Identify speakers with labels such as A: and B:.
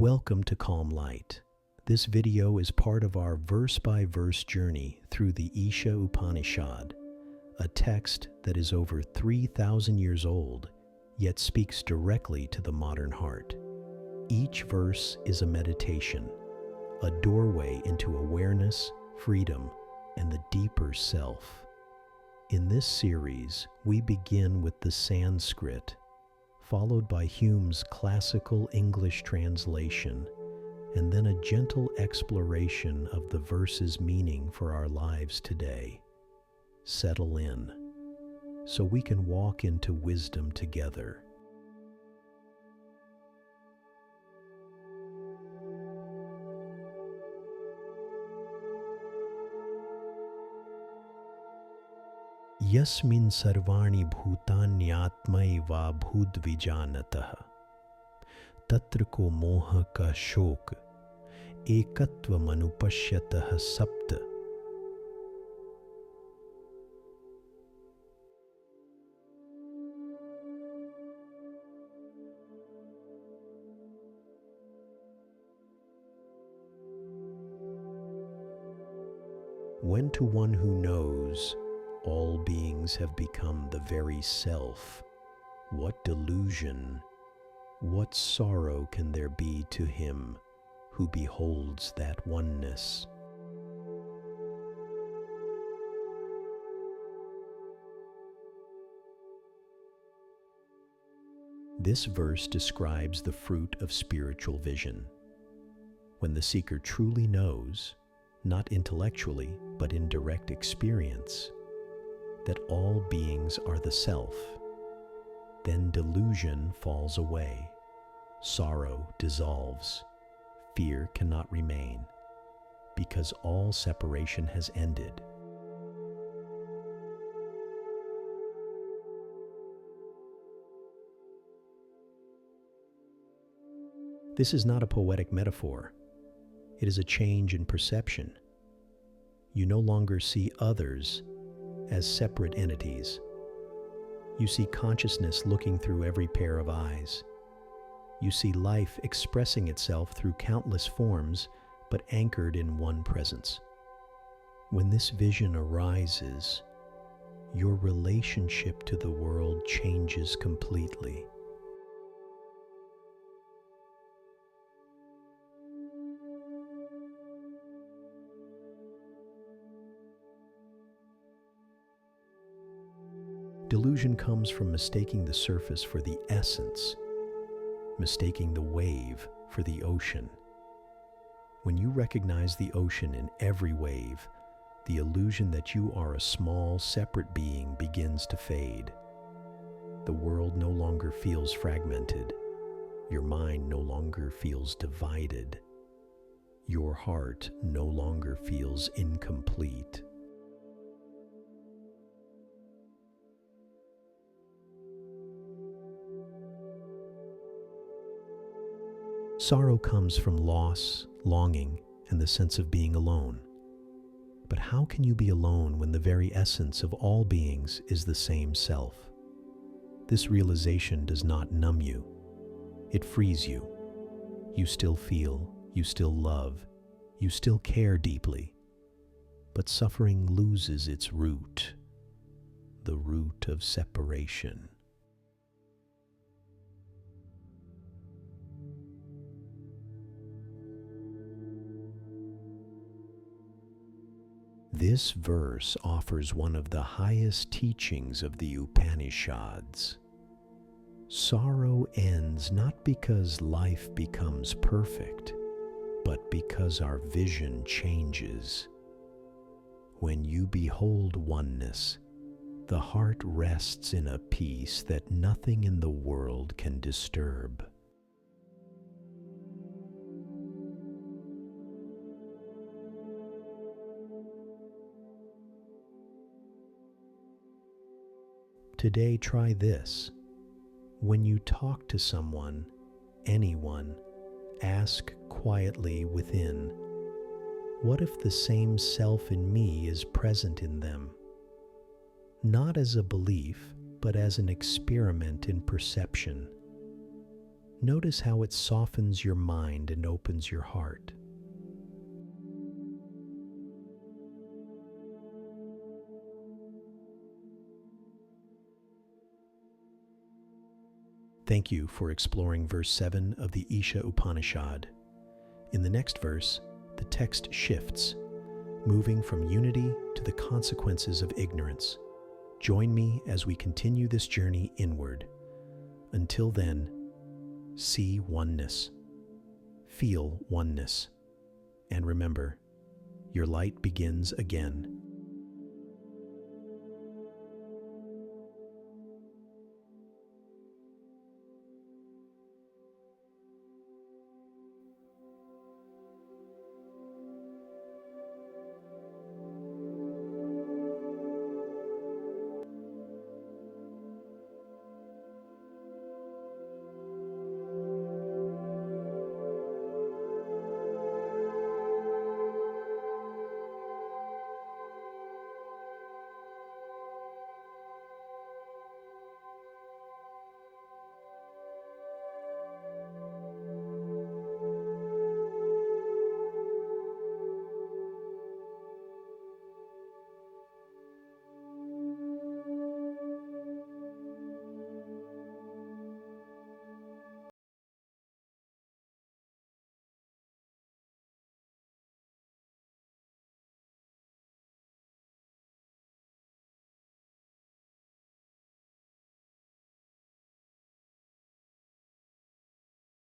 A: Welcome to Calm Light. This video is part of our verse-by-verse journey through the Isha Upanishad, a text that is over 3,000 years old, yet speaks directly to the modern heart. Each verse is a meditation, a doorway into awareness, freedom, and the deeper self. In this series, we begin with the Sanskrit, followed by Hume's classical English translation, and then a gentle exploration of the verse's meaning for our lives today. Settle in, so we can walk into wisdom together. Yasmin sarvani bhutanyatmaiva bhudvijanatah tatra ko moha ka shok ekatva manupashyatah sapta. When to one who knows, all beings have become the very self, what delusion, what sorrow can there be to him who beholds that oneness? This verse describes the fruit of spiritual vision. When the seeker truly knows, not intellectually, but in direct experience, that all beings are the self, then delusion falls away, sorrow dissolves, fear cannot remain, because all separation has ended. This is not a poetic metaphor. It is a change in perception. You no longer see others as separate entities. You see consciousness looking through every pair of eyes. You see life expressing itself through countless forms, but anchored in one presence. When this vision arises, your relationship to the world changes completely. Delusion comes from mistaking the surface for the essence, mistaking the wave for the ocean. When you recognize the ocean in every wave, the illusion that you are a small, separate being begins to fade. The world no longer feels fragmented. Your mind no longer feels divided. Your heart no longer feels incomplete. Sorrow comes from loss, longing, and the sense of being alone. But how can you be alone when the very essence of all beings is the same self? This realization does not numb you. It frees you. You still feel, you still love, you still care deeply. But suffering loses its root, the root of separation. This verse offers one of the highest teachings of the Upanishads. Sorrow ends not because life becomes perfect, but because our vision changes. When you behold oneness, the heart rests in a peace that nothing in the world can disturb. Today, try this. When you talk to someone, anyone, ask quietly within, what if the same self in me is present in them? Not as a belief, but as an experiment in perception. Notice how it softens your mind and opens your heart. Thank you for exploring verse 7 of the Isha Upanishad. In the next verse, the text shifts, moving from unity to the consequences of ignorance. Join me as we continue this journey inward. Until then, see oneness, feel oneness, and remember, your light begins again.